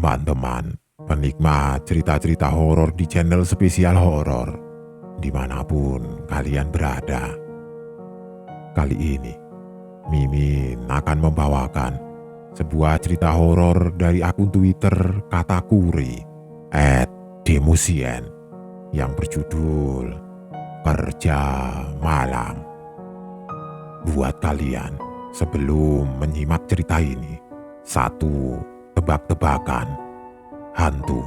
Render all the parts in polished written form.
teman-teman penikmat cerita-cerita horor di channel spesial horor dimanapun kalian berada. Kali ini Mimin akan membawakan sebuah cerita horor dari akun Twitter Katakuri @demusien yang berjudul Kerja Malam. Buat kalian, sebelum menyimak cerita ini, satu tebak-tebakan. Hantu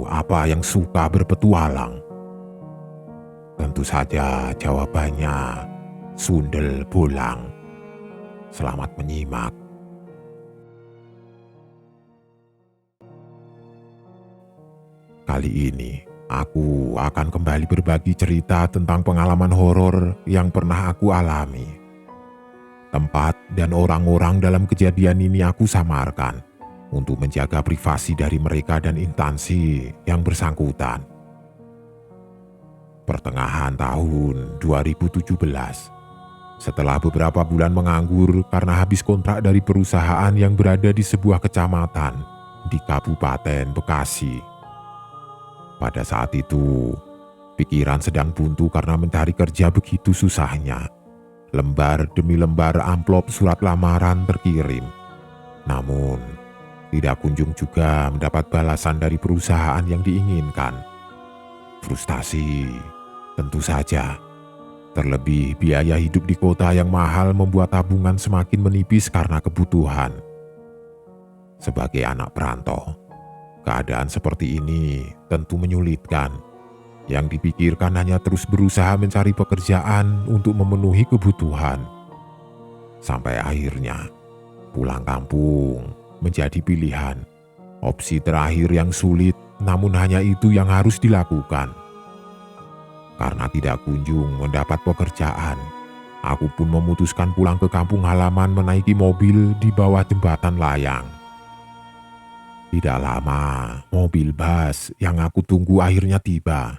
apa yang suka berpetualang? Tentu saja jawabannya sundel bolong. Selamat menyimak. Kali ini aku akan kembali berbagi cerita tentang pengalaman horor yang pernah aku alami. Tempat dan orang-orang dalam kejadian ini aku samarkan untuk menjaga privasi dari mereka dan instansi yang bersangkutan. Pertengahan tahun 2017, setelah beberapa bulan menganggur karena habis kontrak dari perusahaan yang berada di sebuah kecamatan di Kabupaten Bekasi. Pada saat itu, pikiran sedang buntu karena mencari kerja begitu susahnya. Lembar demi lembar amplop surat lamaran terkirim. Namun, tidak kunjung juga mendapat balasan dari perusahaan yang diinginkan. Frustasi, tentu saja. Terlebih biaya hidup di kota yang mahal membuat tabungan semakin menipis karena kebutuhan. Sebagai anak perantau, keadaan seperti ini tentu menyulitkan. Yang dipikirkan hanya terus berusaha mencari pekerjaan untuk memenuhi kebutuhan. Sampai akhirnya, pulang kampung menjadi pilihan. Opsi terakhir yang sulit, namun hanya itu yang harus dilakukan. Karena tidak kunjung mendapat pekerjaan, aku pun memutuskan pulang ke kampung halaman menaiki mobil di bawah jembatan layang. Tidak lama, mobil bus yang aku tunggu akhirnya tiba.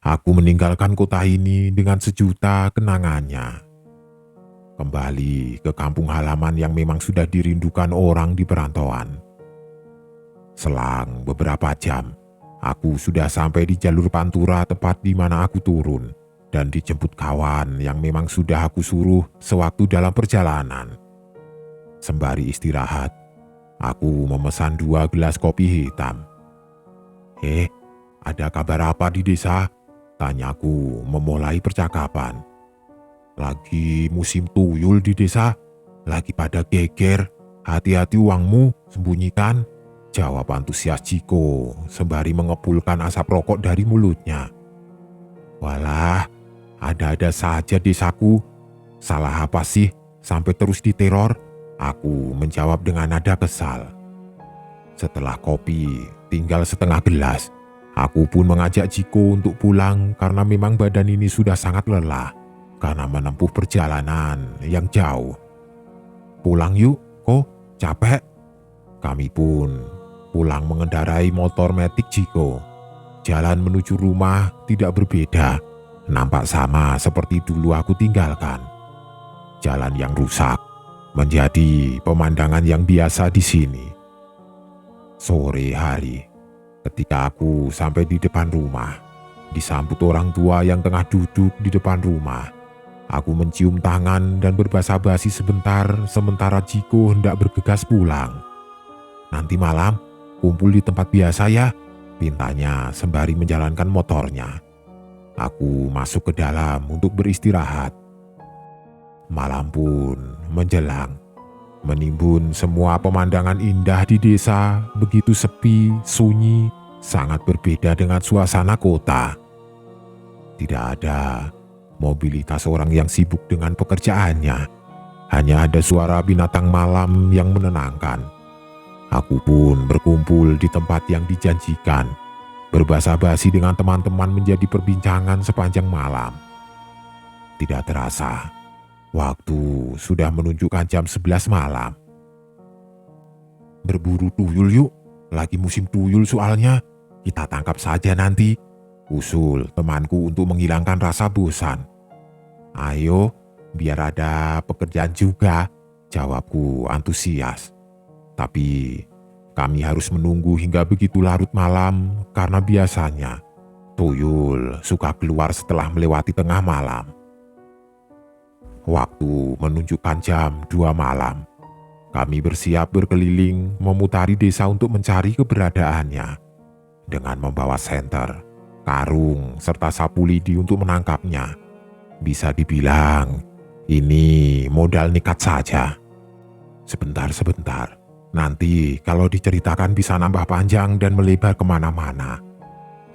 Aku meninggalkan kota ini dengan sejuta kenangannya. Kembali ke kampung halaman yang memang sudah dirindukan orang di perantauan. Selang beberapa jam, aku sudah sampai di jalur Pantura tempat di mana aku turun dan dijemput kawan yang memang sudah aku suruh sewaktu dalam perjalanan. Sembari istirahat, aku memesan 2 gelas kopi hitam. Ada kabar apa di desa? Tanyaku memulai percakapan. Lagi musim tuyul di desa, lagi pada geger, hati-hati uangmu sembunyikan, jawab antusias Jiko sembari mengepulkan asap rokok dari mulutnya. Walah, ada-ada saja desaku, salah apa sih sampai terus diteror? Aku menjawab dengan nada kesal. Setelah kopi tinggal setengah gelas, aku pun mengajak Jiko untuk pulang karena memang badan ini sudah sangat lelah karena menempuh perjalanan yang jauh. Pulang yuk, kok capek? Kami pun pulang mengendarai motor metik Jiko. Jalan menuju rumah tidak berbeda, nampak sama seperti dulu aku tinggalkan. Jalan yang rusak menjadi pemandangan yang biasa di sini. Sore hari, ketika aku sampai di depan rumah, disambut orang tua yang tengah duduk di depan rumah. Aku mencium tangan dan berbasa-basi sebentar sementara Jiko hendak bergegas pulang. Nanti malam kumpul di tempat biasa ya, pintanya sembari menjalankan motornya. Aku masuk ke dalam untuk beristirahat. Malam pun menjelang. Menimbun semua pemandangan indah di desa, begitu sepi, sunyi, sangat berbeda dengan suasana kota. Tidak ada mobilitas orang yang sibuk dengan pekerjaannya. Hanya ada suara binatang malam yang menenangkan. Aku pun berkumpul di tempat yang dijanjikan. Berbasa-basi dengan teman-teman menjadi perbincangan sepanjang malam. Tidak terasa, waktu sudah menunjukkan jam 11 malam. Berburu tuyul yuk, lagi musim tuyul soalnya. Kita tangkap saja nanti, usul temanku untuk menghilangkan rasa bosan. Ayo, biar ada pekerjaan juga, jawabku antusias. Tapi Kami harus menunggu hingga begitu larut malam karena biasanya tuyul suka keluar setelah melewati tengah malam. Waktu menunjukkan jam 2 malam. Kami bersiap berkeliling memutari desa untuk mencari keberadaannya dengan membawa senter, karung, serta sapu lidi untuk menangkapnya. Bisa dibilang ini modal nekat saja. Sebentar. Nanti kalau diceritakan bisa nambah panjang dan melebar kemana-mana.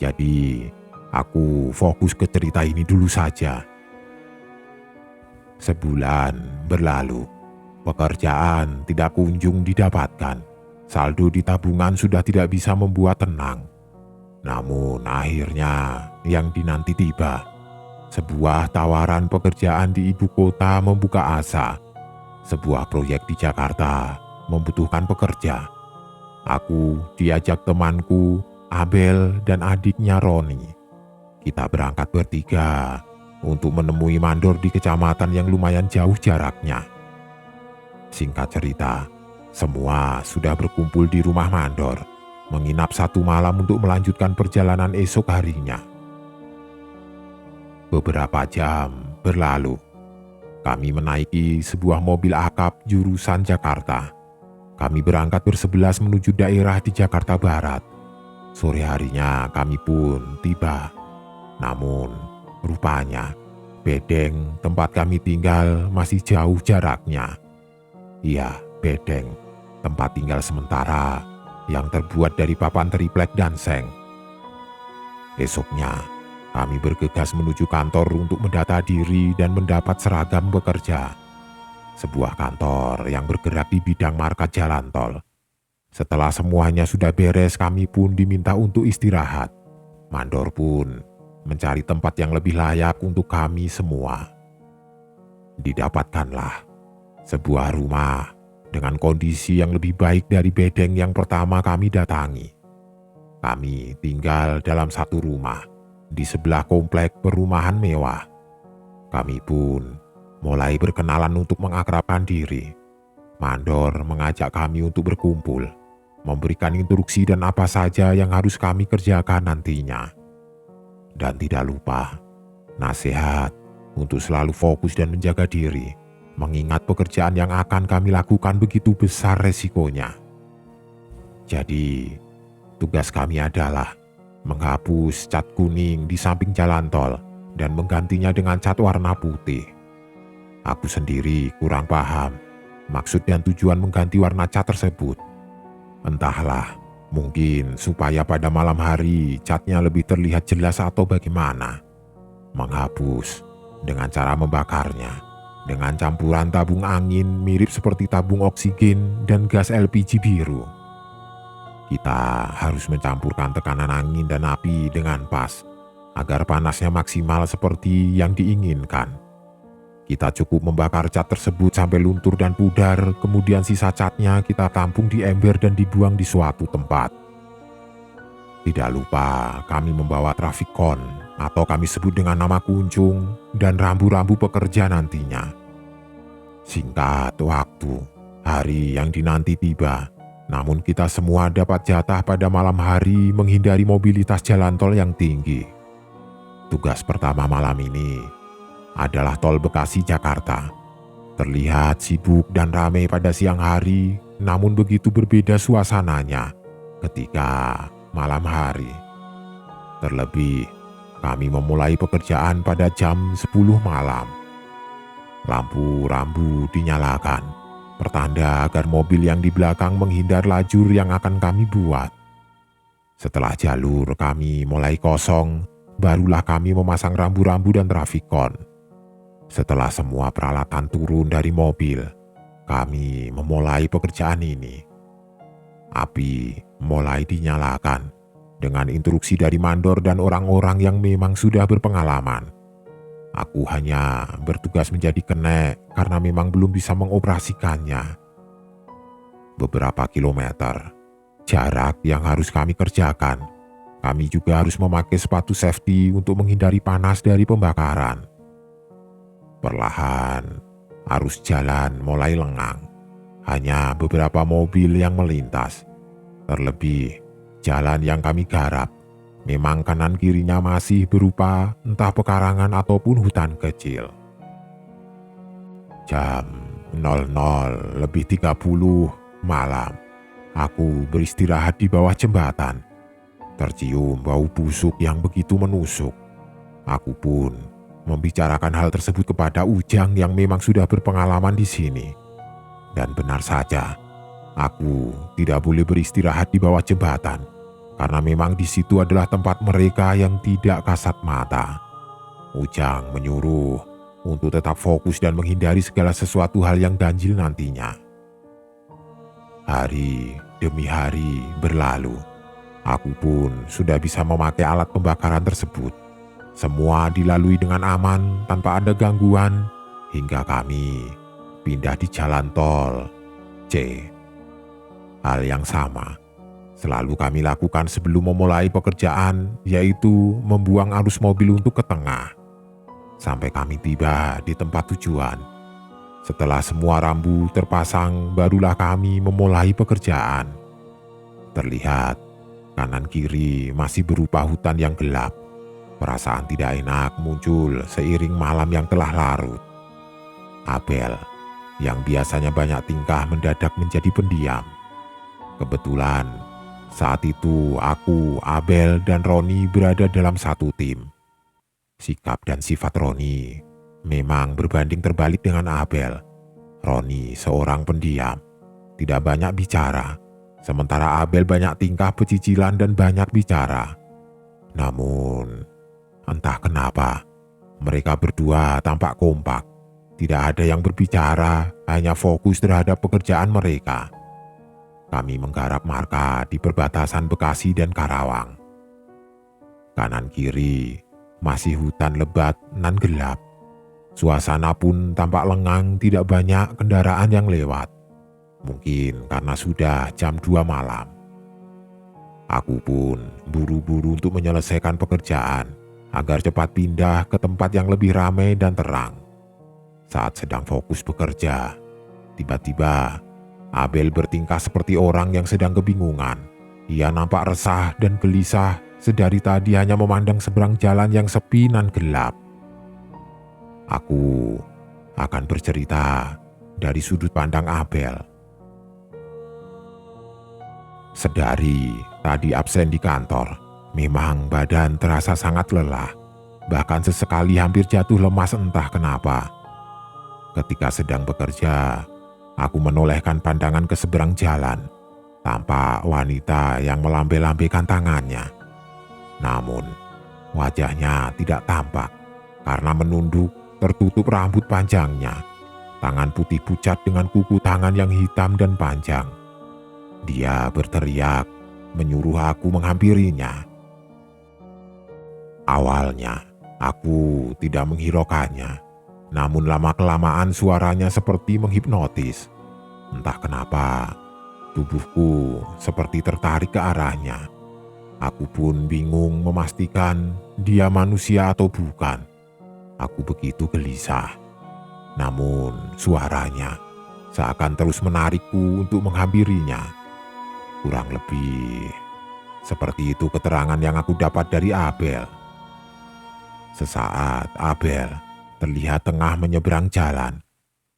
Jadi aku fokus ke cerita ini dulu saja. Sebulan berlalu. Pekerjaan tidak kunjung didapatkan. Saldo di tabungan sudah tidak bisa membuat tenang. Namun akhirnya yang dinanti tiba. Sebuah tawaran pekerjaan di ibu kota membuka asa. Sebuah proyek di Jakarta membutuhkan pekerja. Aku diajak temanku, Abel dan adiknya Roni. Kita berangkat bertiga untuk menemui mandor di kecamatan yang lumayan jauh jaraknya. Singkat cerita, semua sudah berkumpul di rumah mandor, menginap 1 malam untuk melanjutkan perjalanan esok harinya. Beberapa jam berlalu. Kami menaiki sebuah mobil akap jurusan Jakarta. Kami berangkat bersebelas menuju daerah di Jakarta Barat. Sore harinya kami pun tiba. Namun, rupanya bedeng tempat kami tinggal masih jauh jaraknya. Iya, bedeng, tempat tinggal sementara yang terbuat dari papan triplek dan seng. Esoknya, kami bergegas menuju kantor untuk mendata diri dan mendapat seragam bekerja. Sebuah kantor yang bergerak di bidang marka jalan tol. Setelah semuanya sudah beres, kami pun diminta untuk istirahat. Mandor pun mencari tempat yang lebih layak untuk kami semua. Didapatkanlah sebuah rumah dengan kondisi yang lebih baik dari bedeng yang pertama kami datangi. Kami tinggal dalam satu rumah di sebelah komplek perumahan mewah. Kami pun mulai berkenalan untuk mengakrabkan diri. Mandor mengajak kami untuk berkumpul, memberikan instruksi dan apa saja yang harus kami kerjakan nantinya. Dan tidak lupa, nasihat untuk selalu fokus dan menjaga diri, mengingat pekerjaan yang akan kami lakukan begitu besar resikonya. Jadi, tugas kami adalah menghapus cat kuning di samping jalan tol dan menggantinya dengan cat warna putih. Aku sendiri kurang paham maksud dan tujuan mengganti warna cat tersebut. Entahlah, mungkin supaya pada malam hari catnya lebih terlihat jelas atau bagaimana. Menghapus dengan cara membakarnya dengan campuran tabung angin mirip seperti tabung oksigen dan gas LPG biru. Kita harus mencampurkan tekanan angin dan api dengan pas agar panasnya maksimal seperti yang diinginkan. Kita cukup membakar cat tersebut sampai luntur dan pudar, kemudian sisa catnya kita tampung di ember dan dibuang di suatu tempat. Tidak lupa kami membawa trafikon atau kami sebut dengan nama kuncung dan rambu-rambu pekerja nantinya. Singkat waktu, hari yang dinanti tiba, namun kita semua dapat jatah pada malam hari menghindari mobilitas jalan tol yang tinggi. Tugas pertama malam ini adalah tol Bekasi Jakarta. Terlihat sibuk dan ramai pada siang hari, namun begitu berbeda suasananya ketika malam hari. Terlebih, kami memulai pekerjaan pada jam 10 malam. Lampu rambu dinyalakan, pertanda agar mobil yang di belakang menghindar lajur yang akan kami buat. Setelah jalur kami mulai kosong, barulah kami memasang rambu-rambu dan trafikon. Setelah semua peralatan turun dari mobil, kami memulai pekerjaan ini. Api mulai dinyalakan dengan instruksi dari mandor dan orang-orang yang memang sudah berpengalaman. Aku hanya bertugas menjadi kenek karena memang belum bisa mengoperasikannya. Beberapa kilometer jarak yang harus kami kerjakan. Kami juga harus memakai sepatu safety untuk menghindari panas dari pembakaran. Perlahan, arus jalan mulai lengang. Hanya beberapa mobil yang melintas. Terlebih, jalan yang kami garap memang kanan kirinya masih berupa entah pekarangan ataupun hutan kecil. Jam 00:30 malam, aku beristirahat di bawah jembatan. Tercium bau busuk yang begitu menusuk. Aku pun membicarakan hal tersebut kepada Ujang yang memang sudah berpengalaman di sini. Dan benar saja, aku tidak boleh beristirahat di bawah jembatan karena memang di situ adalah tempat mereka yang tidak kasat mata. Ujang menyuruh untuk tetap fokus dan menghindari segala sesuatu hal yang ganjil nantinya. Hari demi hari berlalu. Aku pun sudah bisa memakai alat pembakaran tersebut. Semua dilalui dengan aman tanpa ada gangguan hingga kami pindah di jalan tol C. Hal yang sama selalu kami lakukan sebelum memulai pekerjaan, yaitu membuang arus mobil untuk ke tengah. Sampai kami tiba di tempat tujuan. Setelah semua rambu terpasang, barulah kami memulai pekerjaan. Terlihat kanan kiri masih berupa hutan yang gelap. Perasaan tidak enak muncul seiring malam yang telah larut. Abel, yang biasanya banyak tingkah, mendadak menjadi pendiam. Kebetulan, saat itu aku, Abel, dan Roni berada dalam satu tim. Sikap dan sifat Roni memang berbanding terbalik dengan Abel. Roni seorang pendiam, tidak banyak bicara. Sementara Abel banyak tingkah pecicilan dan banyak bicara. Namun, entah kenapa, mereka berdua tampak kompak. Tidak ada yang berbicara, hanya fokus terhadap pekerjaan mereka. Kami menggarap marka di perbatasan Bekasi dan Karawang. Kanan kiri masih hutan lebat nan gelap. Suasana pun tampak lengang, tidak banyak kendaraan yang lewat. Mungkin karena sudah jam 2 malam. Aku pun buru-buru untuk menyelesaikan pekerjaan agar cepat pindah ke tempat yang lebih ramai dan terang. Saat sedang fokus bekerja, tiba-tiba Abel bertingkah seperti orang yang sedang kebingungan. Ia nampak resah dan gelisah, sedari tadi hanya memandang seberang jalan yang sepi nan gelap. Aku akan bercerita dari sudut pandang Abel. Sedari tadi absen di kantor, memang badan terasa sangat lelah. Bahkan sesekali hampir jatuh lemas entah kenapa. Ketika sedang bekerja, aku menolehkan pandangan ke seberang jalan. Tampak wanita yang melambai-lambaikan tangannya. Namun, wajahnya tidak tampak karena menunduk tertutup rambut panjangnya. Tangan putih pucat dengan kuku tangan yang hitam dan panjang. Dia berteriak, menyuruh aku menghampirinya. Awalnya, aku tidak menghiraukannya. Namun lama-kelamaan suaranya seperti menghipnotis. Entah kenapa, tubuhku seperti tertarik ke arahnya. Aku pun bingung memastikan dia manusia atau bukan. Aku begitu gelisah. Namun suaranya seakan terus menarikku untuk menghampirinya. Kurang lebih seperti itu keterangan yang aku dapat dari Abel. Sesaat Abel terlihat tengah menyeberang jalan.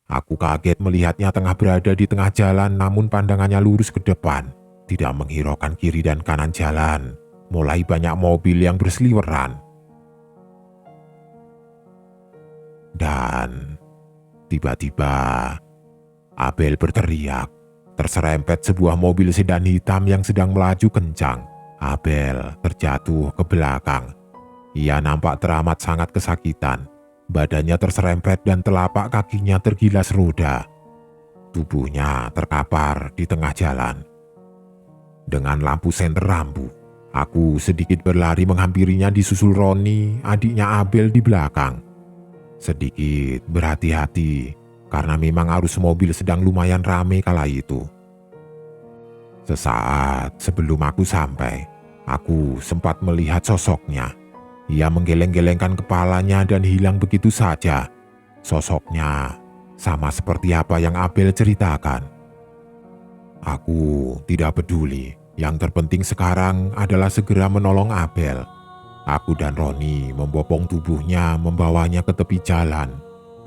Aku kaget melihatnya tengah berada di tengah jalan, namun pandangannya lurus ke depan, tidak menghiraukan kiri dan kanan jalan. Mulai banyak mobil yang berseliweran. Dan tiba-tiba Abel berteriak. Terserempet sebuah mobil sedan hitam yang sedang melaju kencang. Abel terjatuh ke belakang. Ia nampak teramat sangat kesakitan. Badannya terserempet dan telapak kakinya tergilas roda. Tubuhnya terkapar di tengah jalan. Dengan lampu senter rambu, aku sedikit berlari menghampirinya disusul Roni, adiknya Abel di belakang. Sedikit berhati-hati karena memang arus mobil sedang lumayan ramai kala itu. Sesaat sebelum aku sampai, aku sempat melihat sosoknya. Ia menggeleng-gelengkan kepalanya dan hilang begitu saja. Sosoknya sama seperti apa yang Abel ceritakan. Aku tidak peduli. Yang terpenting sekarang adalah segera menolong Abel. Aku dan Roni membopong tubuhnya membawanya ke tepi jalan.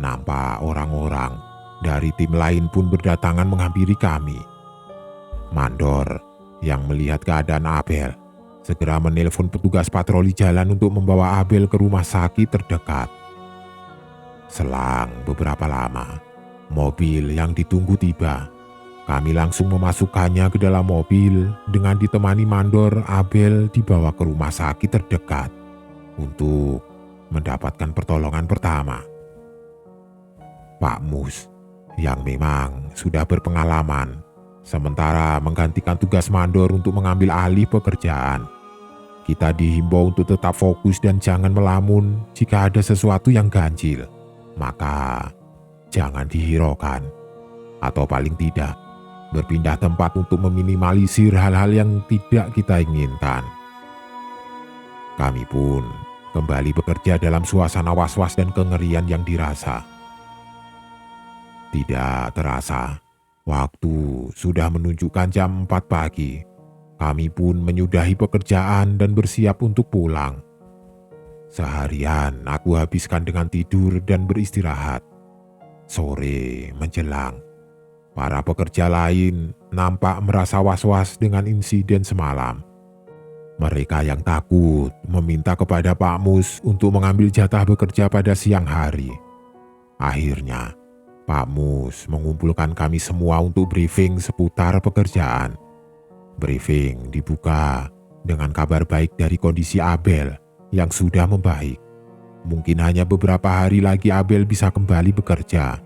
Nampak orang-orang dari tim lain pun berdatangan menghampiri kami. Mandor yang melihat keadaan Abel segera menelpon petugas patroli jalan untuk membawa Abel ke rumah sakit terdekat. Selang beberapa lama, mobil yang ditunggu tiba. Kami langsung memasukkannya ke dalam mobil dengan ditemani Mandor. Abel dibawa ke rumah sakit terdekat untuk mendapatkan pertolongan pertama. Pak Mus yang memang sudah berpengalaman sementara menggantikan tugas Mandor untuk mengambil alih pekerjaan. Kita dihimbau untuk tetap fokus dan jangan melamun. Jika ada sesuatu yang ganjil, maka jangan dihiraukan, atau paling tidak berpindah tempat untuk meminimalisir hal-hal yang tidak kita inginkan. Kami pun kembali bekerja dalam suasana was-was dan kengerian yang dirasa. Tidak terasa, waktu sudah menunjukkan jam 4 pagi. Kami pun menyudahi pekerjaan dan bersiap untuk pulang. Seharian aku habiskan dengan tidur dan beristirahat. Sore menjelang, para pekerja lain nampak merasa was-was dengan insiden semalam. Mereka yang takut meminta kepada Pak Mus untuk mengambil jatah bekerja pada siang hari. Akhirnya, Pak Mus mengumpulkan kami semua untuk briefing seputar pekerjaan. Briefing dibuka dengan kabar baik dari kondisi Abel yang sudah membaik. Mungkin hanya beberapa hari lagi Abel bisa kembali bekerja.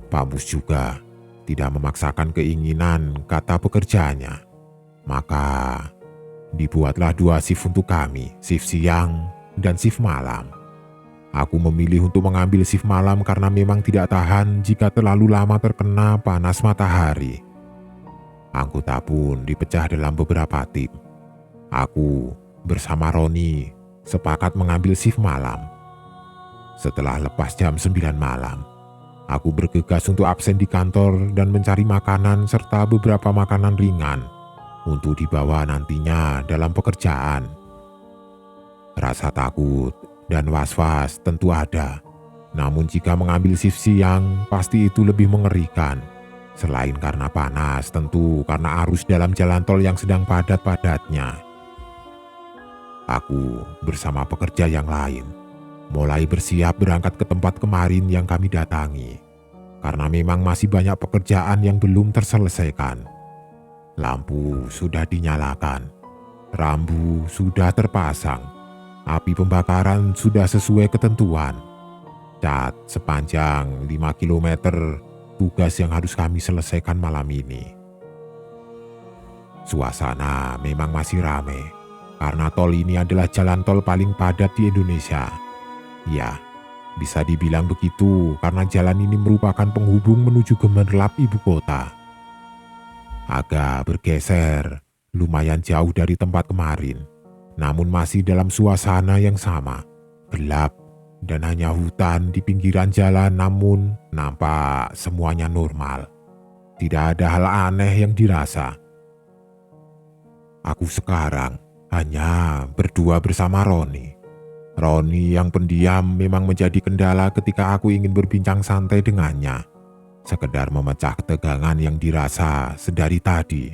Pak Mus juga tidak memaksakan keinginan kata pekerjaannya. Maka dibuatlah 2 shift untuk kami, shift siang dan shift malam. Aku memilih untuk mengambil shift malam karena memang tidak tahan jika terlalu lama terkena panas matahari. Anggota pun dipecah dalam beberapa tim. Aku bersama Roni sepakat mengambil shift malam. Setelah lepas jam 9 malam, aku bergegas untuk absen di kantor dan mencari makanan serta beberapa makanan ringan untuk dibawa nantinya dalam pekerjaan. Rasa takut dan was-was tentu ada, namun jika mengambil shift siang pasti itu lebih mengerikan. Selain karena panas, tentu karena arus dalam jalan tol yang sedang padat-padatnya. Aku bersama pekerja yang lain mulai bersiap berangkat ke tempat kemarin yang kami datangi, karena memang masih banyak pekerjaan yang belum terselesaikan. Lampu sudah dinyalakan, rambu sudah terpasang, api pembakaran sudah sesuai ketentuan. Cat sepanjang 5 km tugas yang harus kami selesaikan malam ini. Suasana memang masih ramai, karena tol ini adalah jalan tol paling padat di Indonesia. Ya, bisa dibilang begitu karena jalan ini merupakan penghubung menuju Gemerlap ibu kota. Agak bergeser, lumayan jauh dari tempat kemarin, namun masih dalam suasana yang sama, gelap dan hanya hutan di pinggiran jalan, namun nampak semuanya normal. Tidak ada hal aneh yang dirasa. Aku sekarang hanya berdua bersama Roni. Roni yang pendiam memang menjadi kendala ketika aku ingin berbincang santai dengannya, sekedar memecah ketegangan yang dirasa sedari tadi.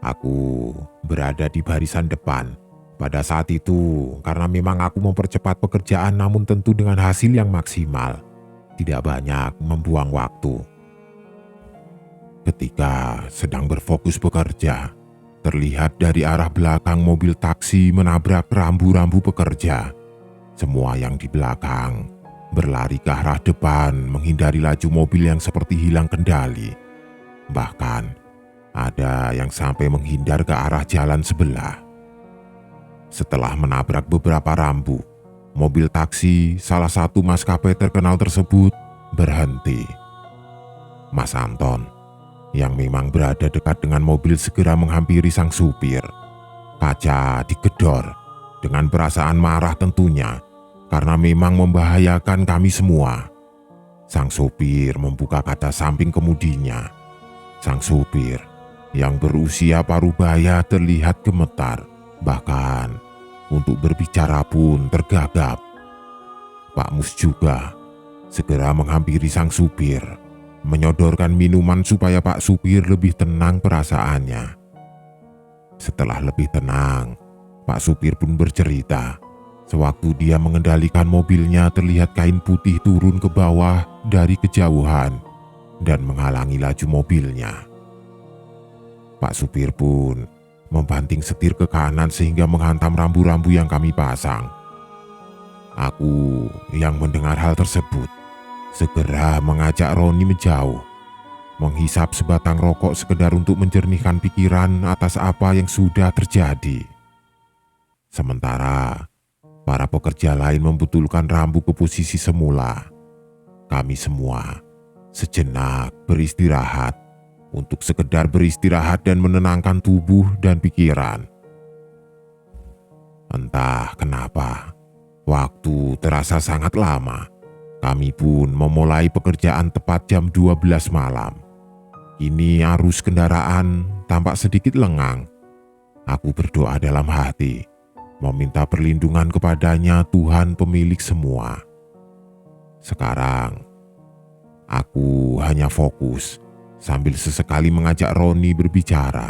Aku berada di barisan depan pada saat itu karena memang aku mempercepat pekerjaan, namun tentu dengan hasil yang maksimal, tidak banyak membuang waktu. Ketika sedang berfokus bekerja, terlihat dari arah belakang mobil taksi menabrak rambu-rambu pekerja. Semua yang di belakang berlari ke arah depan menghindari laju mobil yang seperti hilang kendali. Bahkan ada yang sampai menghindar ke arah jalan sebelah. Setelah menabrak beberapa rambu, mobil taksi salah satu maskapai terkenal tersebut berhenti. Mas Anton yang memang berada dekat dengan mobil segera menghampiri sang supir. Kaca digedor dengan perasaan marah tentunya, karena memang membahayakan kami semua. Sang supir membuka kaca samping kemudinya. Sang supir yang berusia parubaya terlihat gemetar, bahkan untuk berbicara pun tergagap. Pak Mus juga segera menghampiri sang supir, menyodorkan minuman supaya Pak supir lebih tenang perasaannya. Setelah lebih tenang, Pak supir pun bercerita, sewaktu dia mengendalikan mobilnya terlihat kain putih turun ke bawah dari kejauhan dan menghalangi laju mobilnya. Pak supir pun membanting setir ke kanan sehingga menghantam rambu-rambu yang kami pasang. Aku yang mendengar hal tersebut segera mengajak Roni menjauh, menghisap sebatang rokok sekedar untuk menjernihkan pikiran atas apa yang sudah terjadi. Sementara para pekerja lain membetulkan rambu ke posisi semula, kami semua sejenak beristirahat untuk sekedar beristirahat dan menenangkan tubuh dan pikiran. Entah kenapa, waktu terasa sangat lama. Kami pun memulai pekerjaan tepat jam 12 malam. Kini arus kendaraan tampak sedikit lengang. Aku berdoa dalam hati, meminta perlindungan kepadanya Tuhan pemilik semua. Sekarang, aku hanya fokus sambil sesekali mengajak Roni berbicara.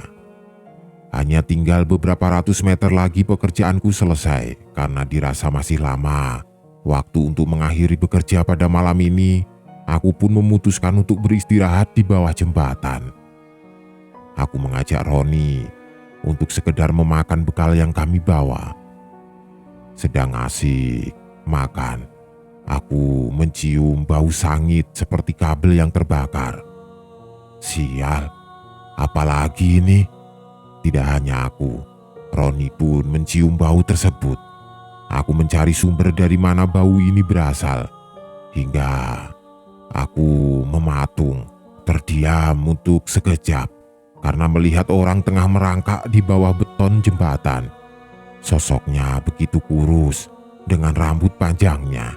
Hanya tinggal beberapa ratus meter lagi pekerjaanku selesai karena dirasa masih lama waktu untuk mengakhiri bekerja pada malam ini. Aku pun memutuskan untuk beristirahat di bawah jembatan. Aku mengajak Roni untuk sekedar memakan bekal yang kami bawa. Sedang asik makan, aku mencium bau sangit seperti kabel yang terbakar. Sial, apalagi ini? Tidak hanya aku, Roni pun mencium bau tersebut. Aku mencari sumber dari mana bau ini berasal, hingga aku mematung, terdiam untuk sekejap karena melihat orang tengah merangkak di bawah beton jembatan. Sosoknya begitu kurus dengan rambut panjangnya.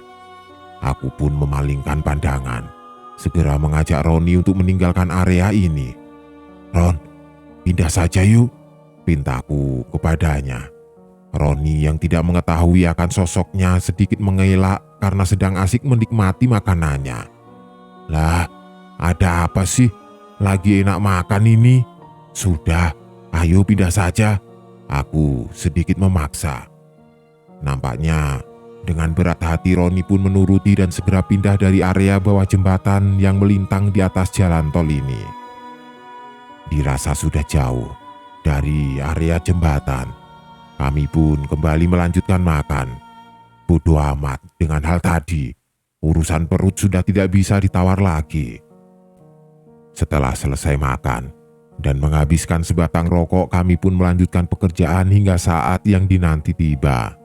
Aku pun memalingkan pandangan, segera mengajak Roni untuk meninggalkan area ini. "Ron, pindah saja yuk," pintaku kepadanya. Roni yang tidak mengetahui akan sosoknya sedikit mengelak karena sedang asik menikmati makanannya. "Lah, ada apa sih? Lagi enak makan ini. Sudah, ayo pindah saja," aku sedikit memaksa. Nampaknya dengan berat hati Roni pun menuruti dan segera pindah dari area bawah jembatan yang melintang di atas jalan tol ini. Dirasa sudah jauh dari area jembatan, kami pun kembali melanjutkan makan. Bodoh amat dengan hal tadi, urusan perut sudah tidak bisa ditawar lagi. Setelah selesai makan dan menghabiskan sebatang rokok, kami pun melanjutkan pekerjaan hingga saat yang dinanti tiba.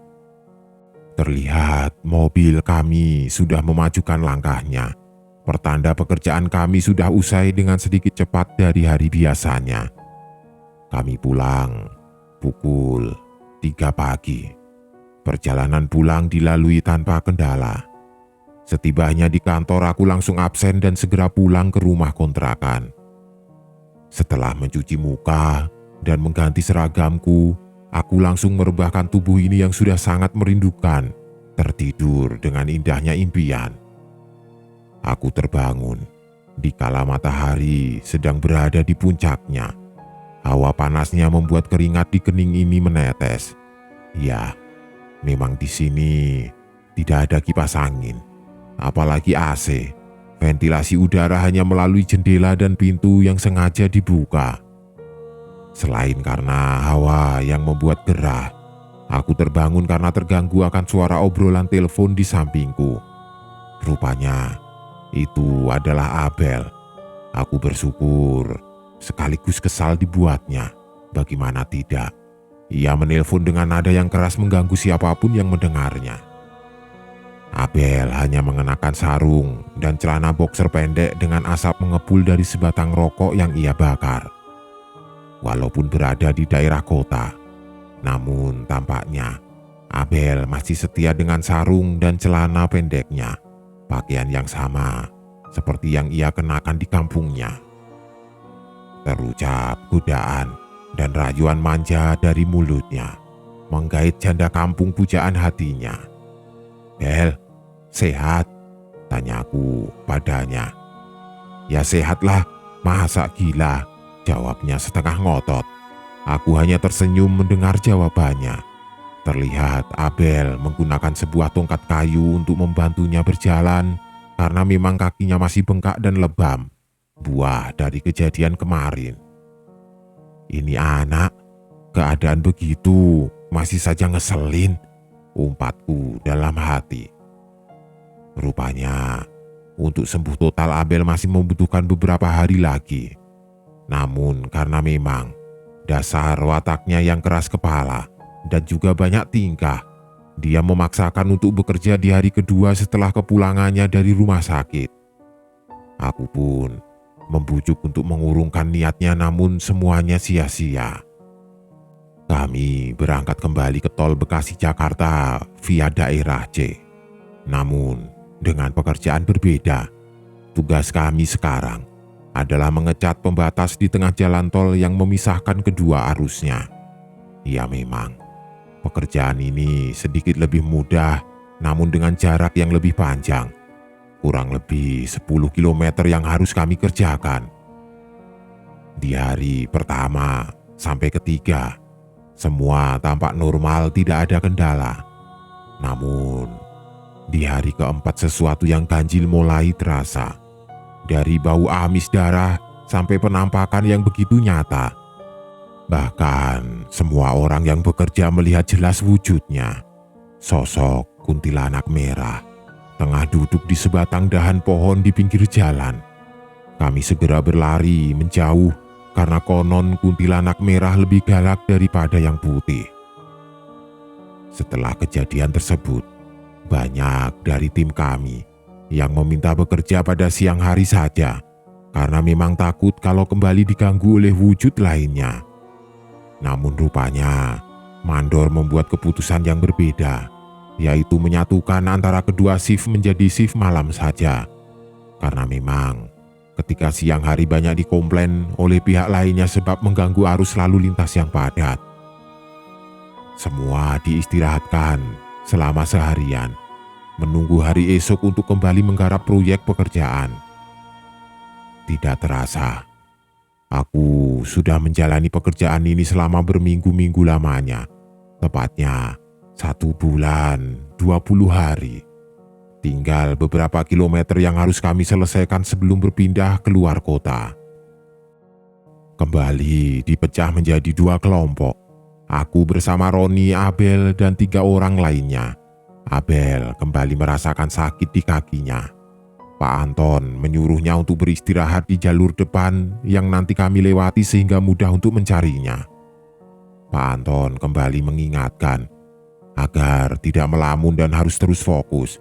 Terlihat mobil kami sudah memajukan langkahnya, pertanda pekerjaan kami sudah usai dengan sedikit cepat dari hari biasanya. Kami pulang pukul 3 pagi. Perjalanan pulang dilalui tanpa kendala. Setibanya di kantor, aku langsung absen dan segera pulang ke rumah kontrakan. Setelah mencuci muka dan mengganti seragamku, aku langsung merebahkan tubuh ini yang sudah sangat merindukan, tertidur dengan indahnya impian. Aku terbangun di kala matahari sedang berada di puncaknya. Hawa panasnya membuat keringat di kening ini menetes. Ya, memang di sini tidak ada kipas angin, apalagi AC. Ventilasi udara hanya melalui jendela dan pintu yang sengaja dibuka. Selain karena hawa yang membuat gerah, aku terbangun karena terganggu akan suara obrolan telepon di sampingku. Rupanya itu adalah Abel. Aku bersyukur sekaligus kesal dibuatnya. Bagaimana tidak? Ia menelpon dengan nada yang keras mengganggu siapapun yang mendengarnya. Abel hanya mengenakan sarung dan celana boxer pendek dengan asap mengepul dari sebatang rokok yang ia bakar. Walaupun berada di daerah kota, namun tampaknya Abel masih setia dengan sarung dan celana pendeknya, pakaian yang sama seperti yang ia kenakan di kampungnya. Terucap godaan dan rayuan manja dari mulutnya menggait janda kampung pujaan hatinya. "Bel, sehat?" tanyaku padanya. "Ya sehatlah, masa gila?" jawabnya setengah ngotot. Aku hanya tersenyum mendengar jawabannya. Terlihat Abel menggunakan sebuah tongkat kayu untuk membantunya berjalan karena memang kakinya masih bengkak dan lebam, buah dari kejadian kemarin. "Ini anak, keadaan begitu masih saja ngeselin," umpatku dalam hati. Rupanya untuk sembuh total Abel masih membutuhkan beberapa hari lagi. Namun karena memang dasar wataknya yang keras kepala dan juga banyak tingkah, dia memaksakan untuk bekerja di hari kedua setelah kepulangannya dari rumah sakit. Aku pun membujuk untuk mengurungkan niatnya, namun semuanya sia-sia. Kami berangkat kembali ke tol Bekasi Jakarta via daerah C. Namun dengan pekerjaan berbeda. Tugas kami sekarang adalah mengecat pembatas di tengah jalan tol yang memisahkan kedua arusnya. Ya memang, pekerjaan ini sedikit lebih mudah, namun dengan jarak yang lebih panjang. Kurang lebih 10 km yang harus kami kerjakan. Di hari pertama sampai ketiga, semua tampak normal, tidak ada kendala. Namun, di hari keempat sesuatu yang ganjil mulai terasa. Dari bau amis darah sampai penampakan yang begitu nyata. Bahkan semua orang yang bekerja melihat jelas wujudnya. Sosok kuntilanak merah tengah duduk di sebatang dahan pohon di pinggir jalan. Kami segera berlari menjauh karena konon kuntilanak merah lebih galak daripada yang putih. Setelah kejadian tersebut, banyak dari tim kami yang meminta bekerja pada siang hari saja karena memang takut kalau kembali diganggu oleh wujud lainnya. Namun rupanya mandor membuat keputusan yang berbeda, yaitu menyatukan antara kedua shift menjadi shift malam saja. Karena memang ketika siang hari banyak dikomplain oleh pihak lainnya sebab mengganggu arus lalu lintas yang padat. Semua diistirahatkan selama seharian, menunggu hari esok untuk kembali menggarap proyek pekerjaan. Tidak terasa, aku sudah menjalani pekerjaan ini selama berminggu-minggu lamanya, tepatnya 1 bulan 20 hari. Tinggal beberapa kilometer yang harus kami selesaikan sebelum berpindah keluar kota. Kembali dipecah menjadi 2 kelompok. Aku bersama Roni, Abel, dan 3 orang lainnya. Abel kembali merasakan sakit di kakinya. Pak Anton menyuruhnya untuk beristirahat di jalur depan yang nanti kami lewati sehingga mudah untuk mencarinya. Pak Anton kembali mengingatkan agar tidak melamun dan harus terus fokus.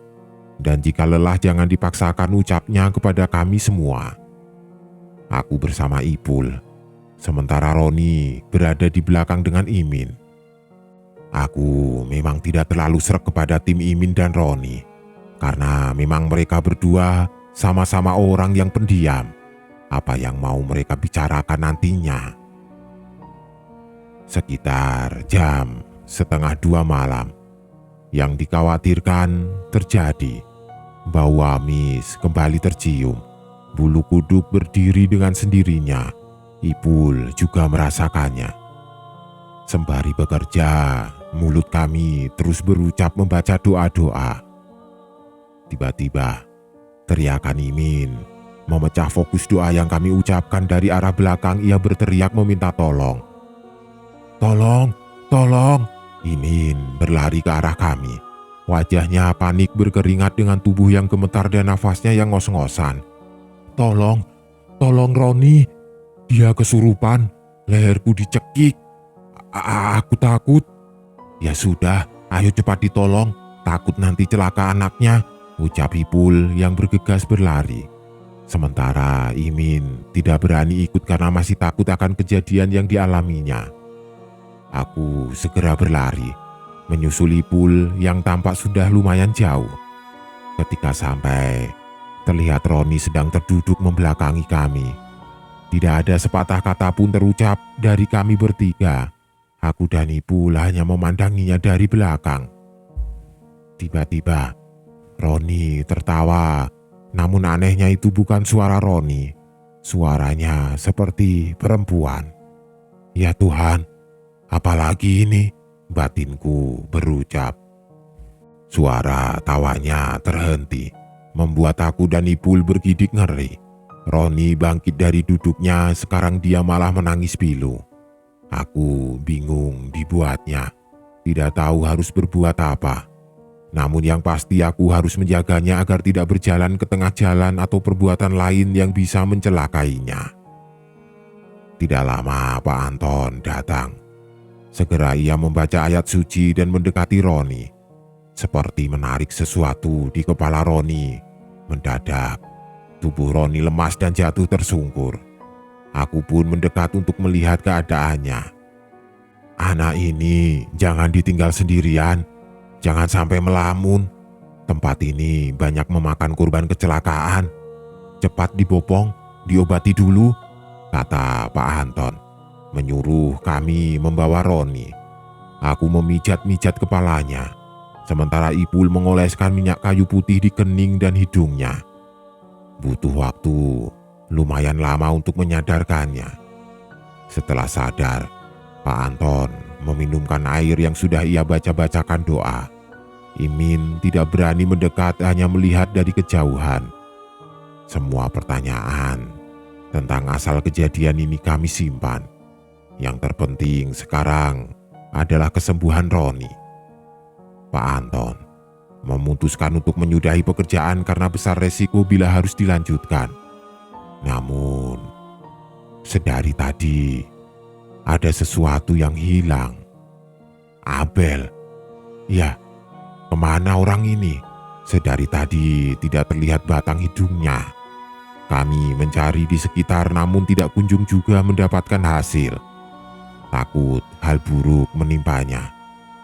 Dan jika lelah jangan dipaksakan, ucapnya kepada kami semua. Aku bersama Ipul, sementara Roni berada di belakang dengan Imin. Aku memang tidak terlalu sreg kepada tim Imin dan Roni, karena memang mereka berdua sama-sama orang yang pendiam. Apa yang mau mereka bicarakan nantinya. Sekitar jam 1:30 malam, yang dikhawatirkan terjadi. Bau amis kembali tercium. Bulu kuduk berdiri dengan sendirinya. Ipul juga merasakannya. Sembari bekerja, mulut kami terus berucap membaca doa-doa. Tiba-tiba, teriakan Imin memecah fokus doa yang kami ucapkan. Dari arah belakang ia berteriak meminta tolong. "Tolong, tolong!" Imin berlari ke arah kami. Wajahnya panik berkeringat dengan tubuh yang gemetar dan nafasnya yang ngos-ngosan. "Tolong, tolong Roni, dia kesurupan, leherku dicekik. Aku takut." "Ya sudah, ayo cepat ditolong, takut nanti celaka anaknya," ucap Ipul yang bergegas berlari. Sementara Imin tidak berani ikut karena masih takut akan kejadian yang dialaminya. Aku segera berlari, menyusul Ipul yang tampak sudah lumayan jauh. Ketika sampai, terlihat Roni sedang terduduk membelakangi kami. Tidak ada sepatah kata pun terucap dari kami bertiga. Aku dan Ipul hanya memandanginya dari belakang. Tiba-tiba, Roni tertawa. Namun anehnya itu bukan suara Roni. Suaranya seperti perempuan. Ya Tuhan, apalagi ini? Batinku berucap. Suara tawanya terhenti, membuat aku dan Ipul bergidik ngeri. Roni bangkit dari duduknya, sekarang dia malah menangis pilu. Aku bingung dibuatnya, tidak tahu harus berbuat apa. Namun yang pasti aku harus menjaganya agar tidak berjalan ke tengah jalan atau perbuatan lain yang bisa mencelakainya. Tidak lama Pak Anton datang. Segera ia membaca ayat suci dan mendekati Roni. Seperti menarik sesuatu di kepala Roni. Mendadak, tubuh Roni lemas dan jatuh tersungkur. Aku pun mendekat untuk melihat keadaannya. Anak ini jangan ditinggal sendirian, jangan sampai melamun. Tempat ini banyak memakan korban kecelakaan. Cepat dibopong, diobati dulu, kata Pak Anton, menyuruh kami membawa Roni. Aku memijat-mijat kepalanya, sementara Ipul mengoleskan minyak kayu putih di kening dan hidungnya. Butuh waktu lumayan lama untuk menyadarkannya. Setelah sadar, Pak Anton meminumkan air yang sudah ia baca-bacakan doa. Imin tidak berani mendekat, hanya melihat dari kejauhan. Semua pertanyaan tentang asal kejadian ini kami simpan. Yang terpenting sekarang adalah kesembuhan Roni. Pak Anton memutuskan untuk menyudahi pekerjaan karena besar resiko bila harus dilanjutkan. Namun, sedari tadi ada sesuatu yang hilang. Abel. Ya, kemana orang ini? Sedari tadi tidak terlihat batang hidungnya. Kami mencari di sekitar namun tidak kunjung juga mendapatkan hasil. Takut hal buruk menimpanya,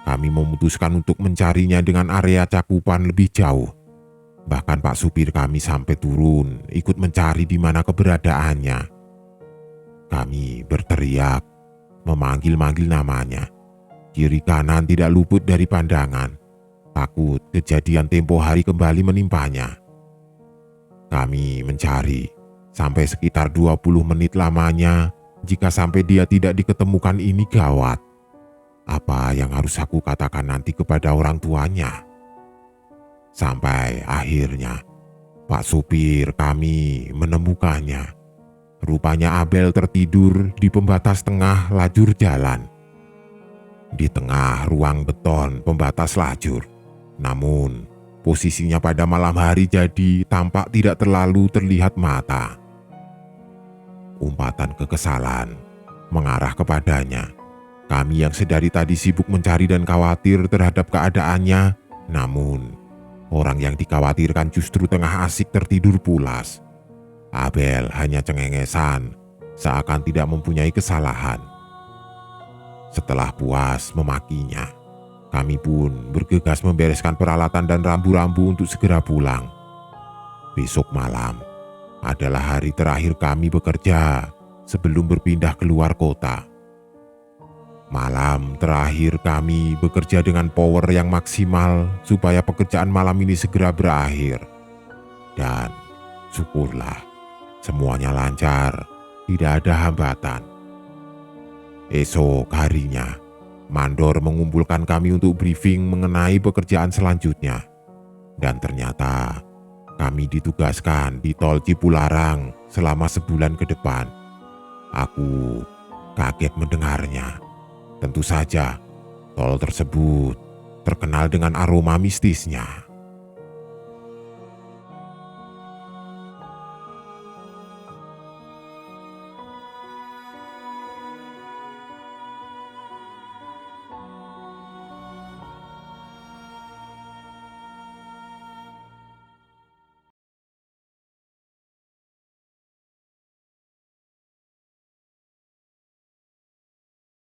kami memutuskan untuk mencarinya dengan area cakupan lebih jauh. Bahkan Pak supir kami sampai turun ikut mencari di mana keberadaannya. Kami berteriak, memanggil-manggil namanya. Kiri kanan tidak luput dari pandangan. Takut kejadian tempo hari kembali menimpanya. Kami mencari sampai sekitar 20 menit lamanya. Jika sampai dia tidak diketemukan, ini gawat. Apa yang harus aku katakan nanti kepada orang tuanya? Sampai akhirnya Pak supir kami menemukannya. Rupanya Abel tertidur di pembatas tengah lajur jalan. Di tengah ruang beton pembatas lajur. Namun posisinya pada malam hari jadi tampak tidak terlalu terlihat mata. Umpatan kekesalan mengarah kepadanya. Kami yang sedari tadi sibuk mencari dan khawatir terhadap keadaannya, namun orang yang dikhawatirkan justru tengah asik tertidur pulas. Abel hanya cengengesan, seakan tidak mempunyai kesalahan. Setelah puas memakinya, kami pun bergegas membereskan peralatan dan rambu-rambu untuk segera pulang. Besok malam adalah hari terakhir kami bekerja sebelum berpindah keluar kota. Malam terakhir kami bekerja dengan power yang maksimal supaya pekerjaan malam ini segera berakhir. Dan syukurlah semuanya lancar, tidak ada hambatan. Esok harinya, mandor mengumpulkan kami untuk briefing mengenai pekerjaan selanjutnya. Dan ternyata kami ditugaskan di tol Cipularang selama sebulan ke depan. Aku kaget mendengarnya. Tentu saja, tol tersebut terkenal dengan aroma mistisnya.